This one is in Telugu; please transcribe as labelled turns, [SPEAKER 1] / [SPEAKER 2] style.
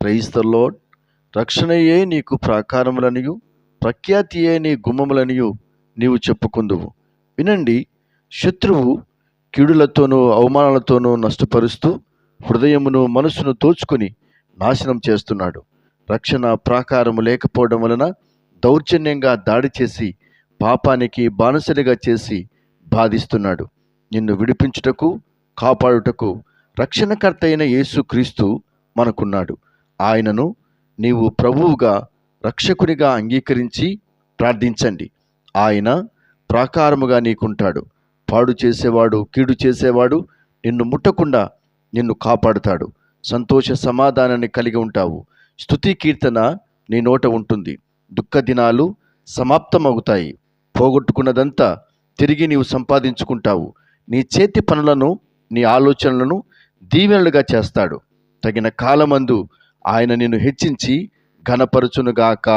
[SPEAKER 1] Praise the lord. రక్షణయే నీకు ప్రాకారములనియు ప్రఖ్యాతియే నీ గుమ్మములనియు నీవు చెప్పుకుందువు. వినండి, శత్రువు కీడులతోనూ అవమానాలతోనూ నష్టపరుస్తూ హృదయమును మనసును దోచుకొని నాశనం చేస్తున్నాడు. రక్షణ ప్రాకారము లేకపోవడం వలన దౌర్జన్యంగా దాడి చేసి పాపానికి బానిసలుగా చేసి బాధిస్తున్నాడు. నిన్ను విడిపించుటకు కాపాడుటకు రక్షణకర్త అయిన యేసుక్రీస్తు మనకున్నాడు. ఆయనను నీవు ప్రభువుగా రక్షకునిగా అంగీకరించి ప్రార్థించండి. ఆయన ప్రాకారముగా నీకుంటాడు. పాడు చేసేవాడు, కీడు చేసేవాడు నిన్ను ముట్టకుండా నిన్ను కాపాడుతాడు. సంతోష సమాధానాన్ని కలిగి ఉంటావు. స్తుతి కీర్తన నీ నోట ఉంటుంది. దుఃఖ దినాలు సమాప్తమవుతాయి. పోగొట్టుకున్నదంతా తిరిగి నీవు సంపాదించుకుంటావు. నీ చేతి పనులను, నీ ఆలోచనలను దీవెనలుగా చేస్తాడు. తగిన కాలమందు ఆయన నిన్ను హెచ్చించి ఘనపరచునుగాక.